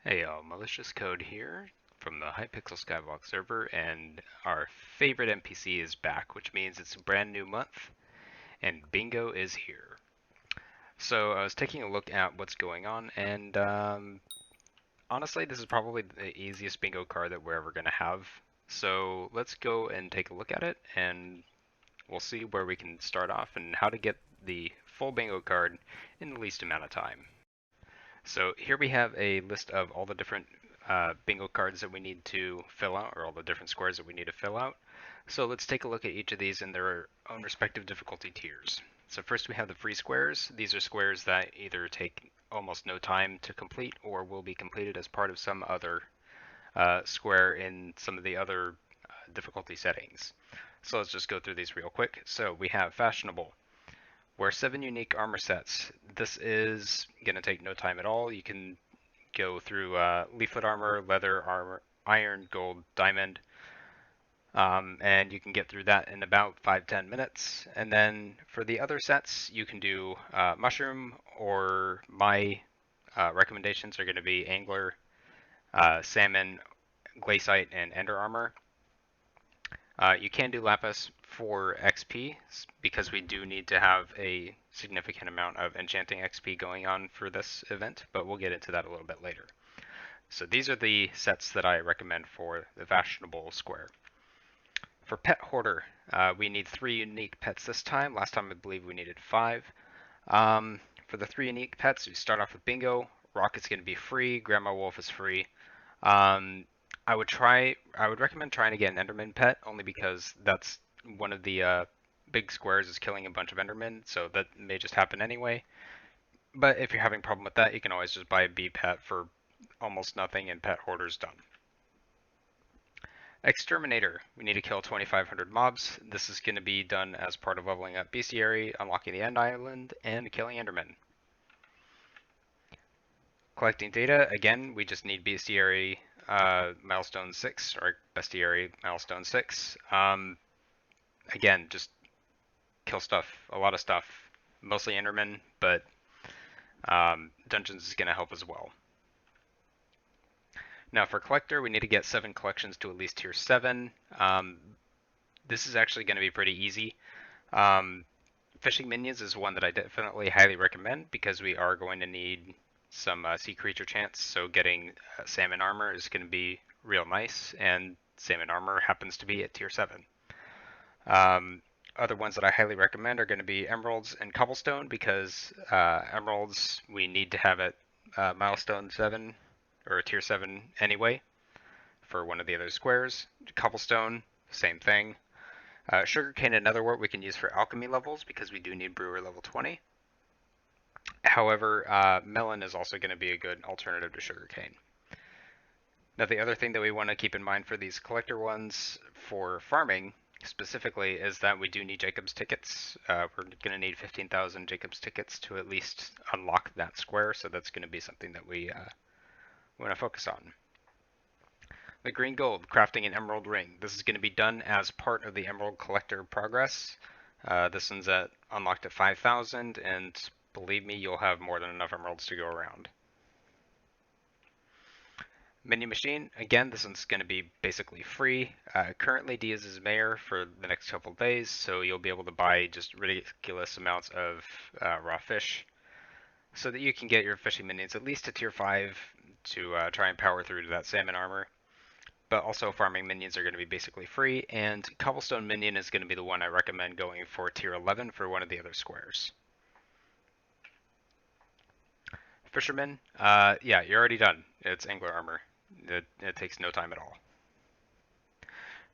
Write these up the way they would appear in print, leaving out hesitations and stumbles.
Hey y'all, Malicious Code here from the Hypixel Skyblock server, and our favorite NPC is back, which means it's a brand new month, and Bingo is here. So I was taking a look at what's going on, and honestly, this is probably the easiest Bingo card that we're ever going to have. So let's go and take a look at it, and we'll see where we can start off and how to get the full Bingo card in the least amount of time. So here we have a list of all the different bingo cards that we need to fill out, or all the different squares that we need to fill out. So let's take a look at each of these in their own respective difficulty tiers. So first we have the free squares. These are squares that either take almost no time to complete or will be completed as part of some other square in some of the other difficulty settings. So let's just go through these real quick. So we have Fashionable. Wear 7 unique armor sets. This is going to take no time at all. You can go through leaflet armor, leather armor, iron, gold, diamond, and you can get through that in about 5-10 minutes. And then for the other sets, you can do mushroom, or my recommendations are going to be angler, salmon, glaciite, and ender armor. You can do lapis for XP because we do need to have a significant amount of enchanting XP going on for this event, but we'll get into that a little bit later. So these are the sets that I recommend for the Fashionable Square. For Pet Hoarder, we need 3 unique pets this time. Last time I believe we needed 5. For the 3 unique pets, we start off with Bingo. Rock is going to be free. Grandma Wolf is free. Um, I would recommend trying to get an Enderman pet, only because that's one of the big squares is killing a bunch of Endermen, so that may just happen anyway. But if you're having a problem with that, you can always just buy a bee pet for almost nothing, and Pet Hoarder's done. Exterminator. We need to kill 2,500 mobs. This is going to be done as part of leveling up Bestiary, unlocking the End Island, and killing Endermen. Collecting data. Again, we just need Bestiary milestone 6, or Bestiary milestone 6. Again, just kill stuff, a lot of stuff, mostly Endermen, but dungeons is going to help as well. Now for Collector, we need to get 7 collections to at least tier 7. This is actually going to be pretty easy. Fishing Minions is one that I definitely highly recommend because we are going to need some sea creature chance, so getting salmon armor is going to be real nice, and salmon armor happens to be at tier 7. Other ones that I highly recommend are going to be emeralds and cobblestone, because emeralds we need to have at milestone 7 or tier 7 anyway for one of the other squares. Cobblestone, same thing. Sugarcane, another wort we can use for alchemy levels because we do need Brewer level 20. However, melon is also going to be a good alternative to sugarcane. Now the other thing that we want to keep in mind for these collector ones for farming specifically is that we do need Jacob's tickets. We're going to need 15,000 Jacob's tickets to at least unlock that square, so that's going to be something that we want to focus on. The green gold, crafting an emerald ring. This is going to be done as part of the Emerald Collector progress. This one's unlocked at 5,000, and believe me, you'll have more than enough emeralds to go around. Minion Machine, again, this one's going to be basically free. Currently, Diaz is mayor for the next couple days, so you'll be able to buy just ridiculous amounts of raw fish so that you can get your fishing minions at least to tier 5 to try and power through to that salmon armor. But also farming minions are going to be basically free, and Cobblestone Minion is going to be the one I recommend going for tier 11 for one of the other squares. Fisherman, yeah, you're already done. It's angler armor. It takes no time at all.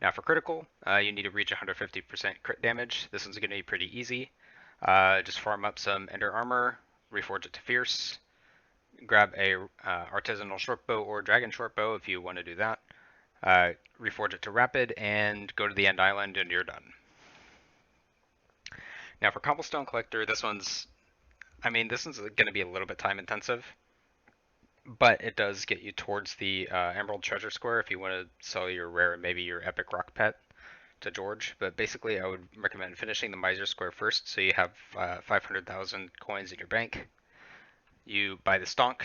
Now for critical, you need to reach 150% crit damage. This one's going to be pretty easy. Just farm up some ender armor, reforge it to fierce, grab a artisanal shortbow or dragon shortbow if you want to do that. Reforge it to rapid, and go to the end island, and you're done. Now for Cobblestone Collector, this one's going to be a little bit time intensive, but it does get you towards the Emerald Treasure Square if you want to sell your rare, maybe your epic rock pet to George. But basically, I would recommend finishing the Miser Square first, so you have 500,000 coins in your bank. You buy the Stonk,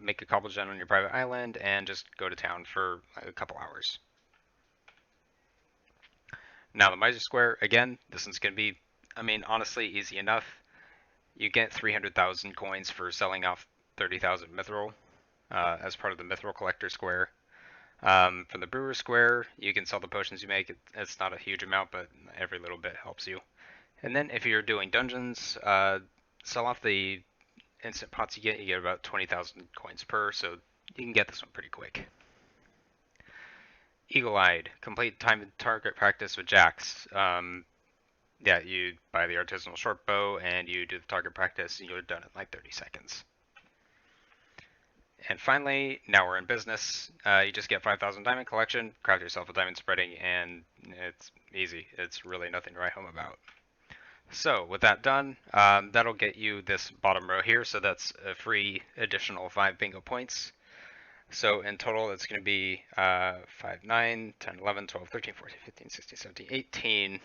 make a cobble gen on your private island, and just go to town for a couple hours. Now the miser square, again, this one's going to be, I mean, honestly, easy enough. You get 300,000 coins for selling off 30,000 mithril as part of the Mithril Collector square. For the Brewer square, you can sell the potions you make. It's not a huge amount, but every little bit helps you. And then if you're doing dungeons, sell off the instant pots you get about 20,000 coins per, so you can get this one pretty quick. Eagle-Eyed, complete time and target practice with Jax. Yeah, you buy the artisanal short bow and you do the target practice and you're done in like 30 seconds. And finally, now we're in business. You just get 5,000 diamond collection, craft yourself a diamond spreading, and it's easy. It's really nothing to write home about. So with that done, that'll get you this bottom row here. So that's a free additional 5 bingo points. So in total, it's going to be 5, 9, 10, 11, 12, 13, 14, 15, 16, 17, 18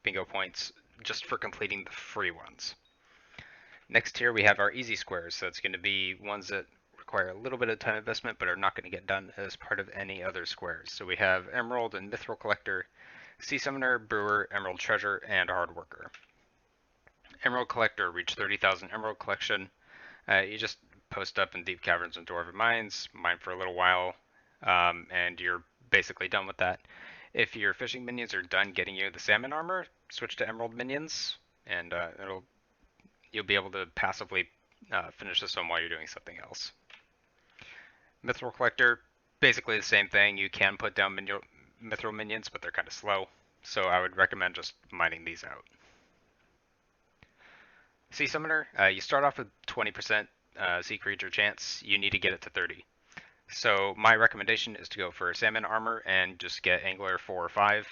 bingo points just for completing the free ones. Next here we have our easy squares. So it's going to be ones that require a little bit of time investment but are not going to get done as part of any other squares. So we have Emerald and Mithril Collector, Sea Summoner, Brewer, Emerald Treasure, and Hard Worker. Emerald Collector, reach 30,000 Emerald Collection. You just post up in deep caverns and dwarven mines, mine for a little while, and you're basically done with that. If your fishing minions are done getting you the salmon armor, switch to emerald minions, and you'll be able to passively finish this one while you're doing something else. Mithril Collector, basically the same thing. You can put down mithril minions, but they're kind of slow, so I would recommend just mining these out. Sea Summoner, you start off with 20% sea creature chance. You need to get it to 30. So my recommendation is to go for salmon armor and just get angler 4 or 5,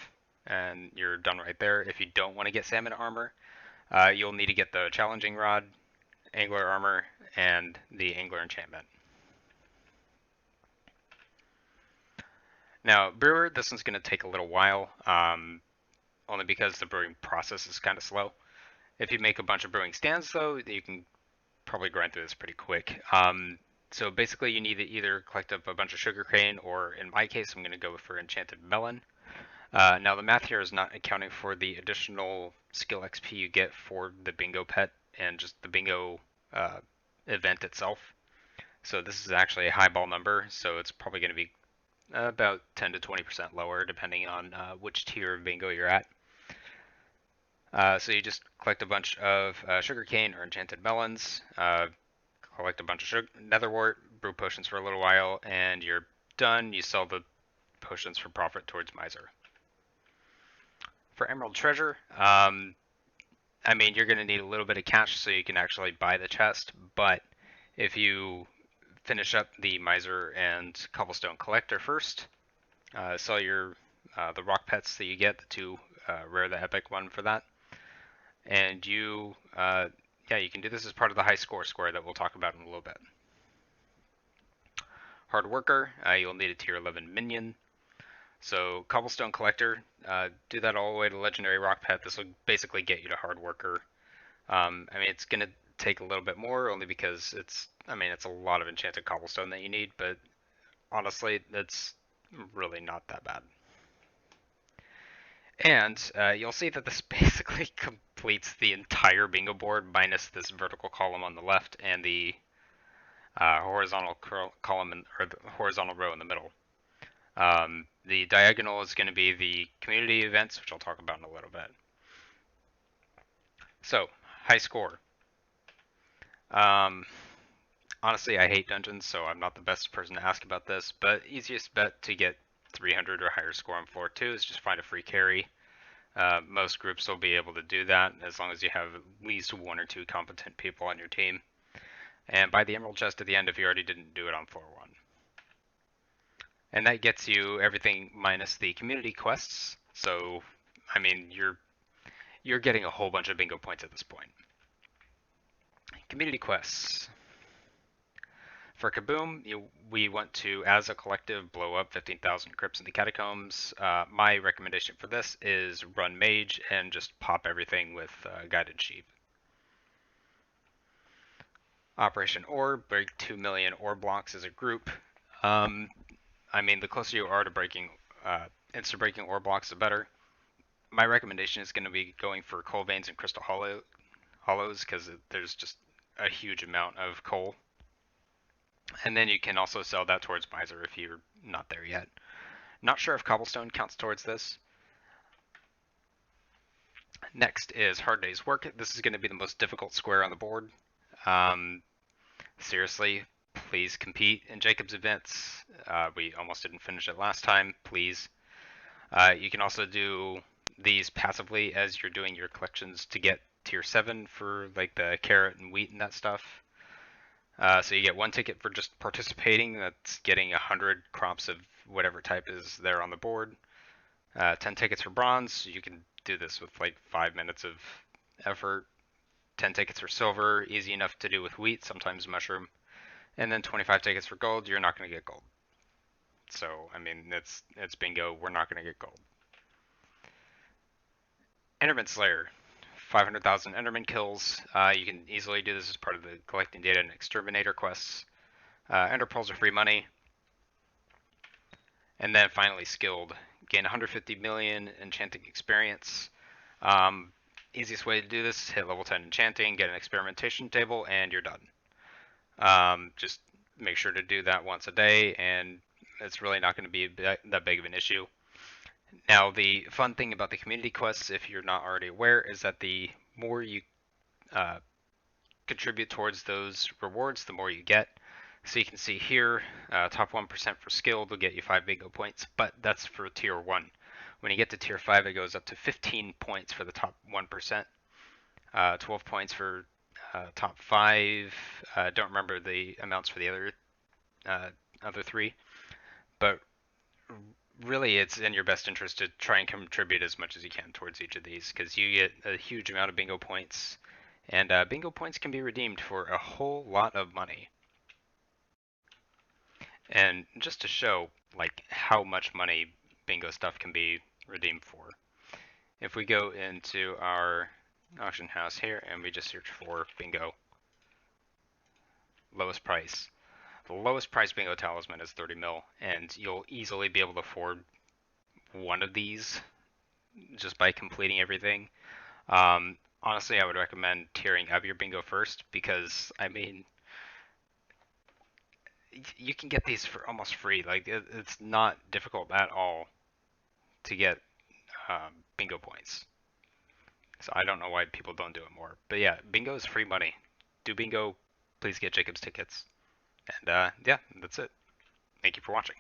and you're done right there. If you don't want to get salmon armor, you'll need to get the challenging rod, angler armor, and the angler enchantment. Now Brewer, this one's going to take a little while, only because the brewing process is kind of slow. If you make a bunch of brewing stands though, you can probably grind through this pretty quick. So basically you need to either collect up a bunch of sugarcane, or in my case I'm going to go for enchanted melon. Now the math here is not accounting for the additional skill XP you get for the bingo pet and just the bingo event itself. So this is actually a highball number, so it's probably going to be about 10 to 20% lower depending on which tier of bingo you're at. So you just collect a bunch of sugarcane or enchanted melons, collect a bunch of netherwort, brew potions for a little while, and you're done. You sell the potions for profit towards miser. For emerald treasure, I mean, you're going to need a little bit of cash so you can actually buy the chest, but if you finish up the miser and cobblestone collector first, sell your the rock pets that you get, the 2 rare the epic one for that, and you you can do this as part of the high score square that we'll talk about in a little bit. Hard Worker, you'll need a tier 11 minion. So Cobblestone Collector, do that all the way to Legendary Rock Pet. This will basically get you to Hard Worker. I mean, it's going to take a little bit more only because it's a lot of enchanted cobblestone that you need, but honestly, that's really not that bad. And you'll see that this basically completes the entire bingo board minus this vertical column on the left and the horizontal column or the horizontal row in the middle. The diagonal is going to be the community events, which I'll talk about in a little bit. So, high score. Honestly, I hate dungeons, so I'm not the best person to ask about this, but easiest bet to get 300 or higher score on floor 2 is just find a free carry. Most groups will be able to do that as long as you have at least 1 or 2 competent people on your team. And buy the emerald chest at the end if you already didn't do it on floor 1. And that gets you everything minus the community quests. So, I mean, you're getting a whole bunch of bingo points at this point. Community quests. For Kaboom, we want to, as a collective, blow up 15,000 crypts in the catacombs. My recommendation for this is run mage and just pop everything with guided sheep. Operation Ore, break 2 million ore blocks as a group. I mean, the closer you are to breaking, instant breaking ore blocks, the better. My recommendation is going to be going for coal veins and crystal hollows because there's just a huge amount of coal. And then you can also sell that towards miser if you're not there yet. Not sure if cobblestone counts towards this. Next is hard day's work. This is going to be the most difficult square on the board. Seriously, please compete in Jacob's events. We almost didn't finish it last time. Please. You can also do these passively as you're doing your collections to get tier 7 for like the carrot and wheat and that stuff. So you get 1 ticket for just participating. That's getting 100 crops of whatever type is there on the board. 10 tickets for bronze. You can do this with like 5 minutes of effort. 10 tickets for silver, easy enough to do with wheat, sometimes mushroom. And then 25 tickets for gold. You're not going to get gold. So, I mean, it's bingo. We're not going to get gold. Enderman Slayer. 500,000 Enderman kills. You can easily do this as part of the collecting data and Exterminator quests. Ender pearls are free money. And then finally, skilled. Gain 150 million enchanting experience. Easiest way to do this, hit level 10 enchanting, get an experimentation table, and you're done. Just make sure to do that once a day, and it's really not going to be that big of an issue. Now, the fun thing about the community quests, if you're not already aware, is that the more you contribute towards those rewards, the more you get. So you can see here, top 1% for skilled will get you 5 bingo points, but that's for tier 1. When you get to tier 5, it goes up to 15 points for the top 1%, 12 points for top 5. Don't remember the amounts for the other 3, but really it's in your best interest to try and contribute as much as you can towards each of these because you get a huge amount of bingo points, and bingo points can be redeemed for a whole lot of money. And just to show like how much money bingo stuff can be redeemed for, if we go into our auction house here and we just search for bingo lowest price, the lowest price bingo talisman is 30 mil, and you'll easily be able to afford one of these just by completing everything. Honestly, I would recommend tiering up your bingo first because, I mean, you can get these for almost free. Like, it's not difficult at all to get bingo points. So I don't know why people don't do it more. But yeah, bingo is free money. Do bingo, please get Jacob's tickets. And yeah, that's it. Thank you for watching.